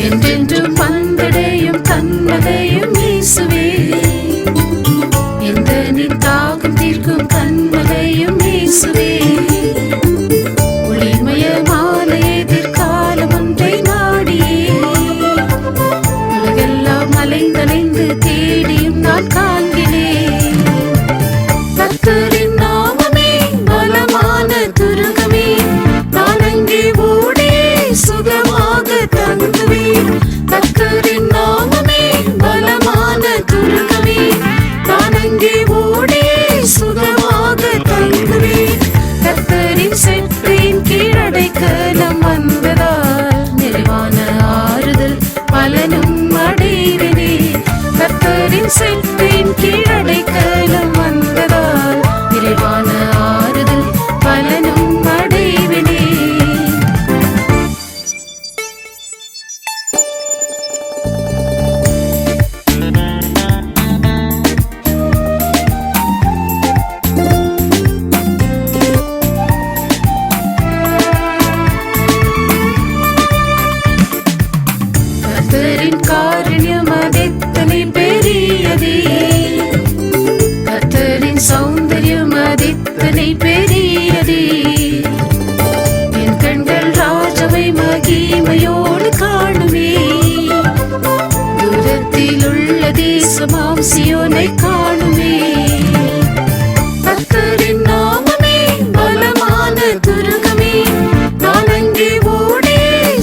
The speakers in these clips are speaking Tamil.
என்றென்றும் வந்தடையும் கண்மலையும் இயேசுவே, எந்த நின் தாகம் தீர்க்கும் கண்மலையும் இயேசுவே, ஒளிமயமான எதிர்காலம் ஒன்றை நாடியே உலகெல்லாம் அலைந்தலைந்து தேடியும் நான் காண்கிறேன். கர்த்தரின் நாமமே பலமான துருகமே, நான் அங்கே ஓடி சுகமாக தங்குவேன். கர்த்தரின் நாமமே பலமான துருகமே, நான் அங்கே ஓடி சுகமாக தங்குவேன். கர்த்தரின் செற்றின் கீழடைக்கலம் வந்ததால் நிறைவான ஆறுதல் பலனும் அடைவேனே. கர்த்தரின் செற்றின் கீழடைக்கலம் வந்ததால் நிறைவான ஆறுதல் பலனும் அடைவேனே. கர்த்தரின் காருண்யம் அதெத்தனை பெரியதே, கர்த்தரின் சௌந்தர்யம் அதெத்தனை பெரியதே. என் கண்கள் ராஜாவை மகிமையோடு காணுமே, தூரத்தில் உள்ள தேசமாம் சீயோனை காணுமே. கர்த்தரின் நாமமே பலமான துருகமே, நான் அங்கே ஓடி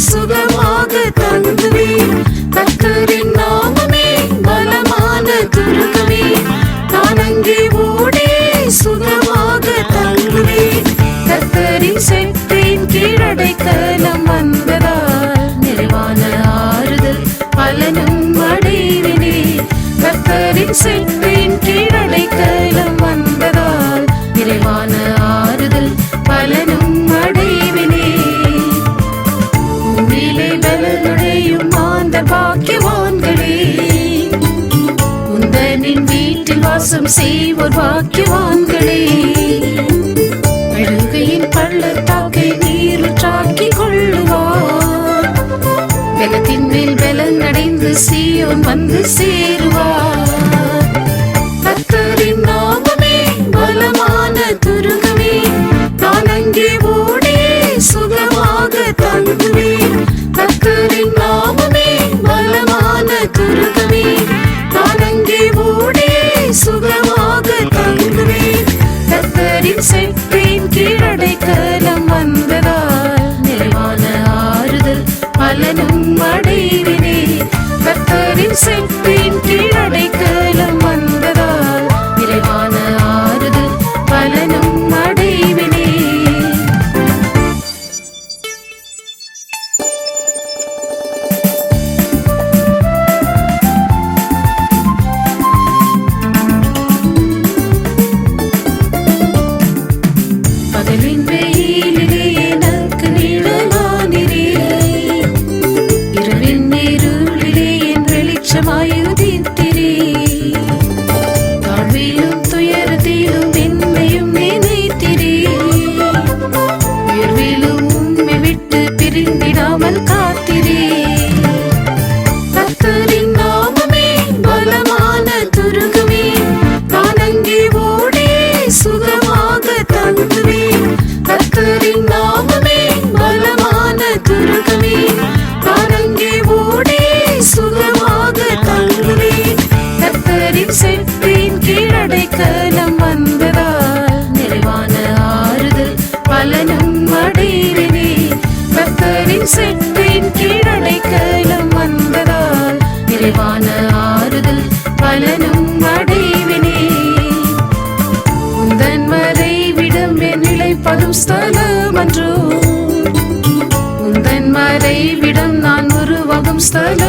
சுகமாக தங்குவேன். கர்த்தரின் நாமமே பலமான துருகமே, நான் அங்கே ஓடி சுகமாக தங்குவேன். கர்த்தரின் செற்றின் கீழடைக்கலம் வந்ததால் நிறைவான ஆறுதல் பலனும் அடைவேனே. கர்த்தரின் செற்றின் கீழடைக்கலம் வந்ததால் நிறைவான ஆறுதல் பலனும் அடைவேனே. உன்னிலே பலனுடையும் மாந்தர் பாக்கியவான்களே, உந்தனின் வீட்டில் வாசம் செய்வோர் பாக்கியவான்களே. அழுகையின் பள்ளத்தாக்கை நீருற்றாக்கிக் கொள்ளுவார், பலத்தின் மேல் பலன் அடைந்து சீயோன் வந்து சேருவார். கர்த்தரின் நாமமே பலமான துருகமே, நான் அங்கே ஓடி சுகமாக தங்குவேன். கர்த்தரின் நாமமே பலமான துருகமே, நான் அங்கே ஓடி சுகமாக தங்குவேன். கர்த்தரின் செற்றின் கீழடைக்கலம் வந்ததால் நிறைவான ஆறுதல் பலனும் அடைவேனே. கர்த்தரின் செற்றின் கீழடைக்கலம் வந்ததால் நிறைவான ஆறுதல் பலனும் அடைவேனே. பகலின் வெயிலிலே எனக்கு நிழலானீரே, இரவின் இருளிலே என் வெளிச்சமாய் உதித்தீரே. தாழ்விலும் துயரத்திலும் என்னையும் நினைத்தீரே, உயர்விலும் உம்மை விட்டு பிரிந்திடாமல் காத்தீரே. கர்த்தரின் நாமமே பலமான துருகமே, நான் அங்கே ஓடி சுகமாக தங்குவேன். கர்த்தரின் நாமமே பலமான துருகமே, நான் அங்கே ஓடி சுகமாக தங்குவேன். கர்த்தரின் செற்றின் கீழடைக்கலம் வந்ததால் நிறைவான ஆறுதல் பலனும் அடைவேனே. கர்த்தரின் செற்றின் கீழடைக்கலம் வந்ததால் நிறைவான ஆறுதல் பலனும் அடைவேனே. உந்தன் மறைவிடம் என் நிலைப்படும் ஸ்தலம் அன்றோ, உந்தன் மறைவிடம் நான் உருவாகும் ஸ்தலம்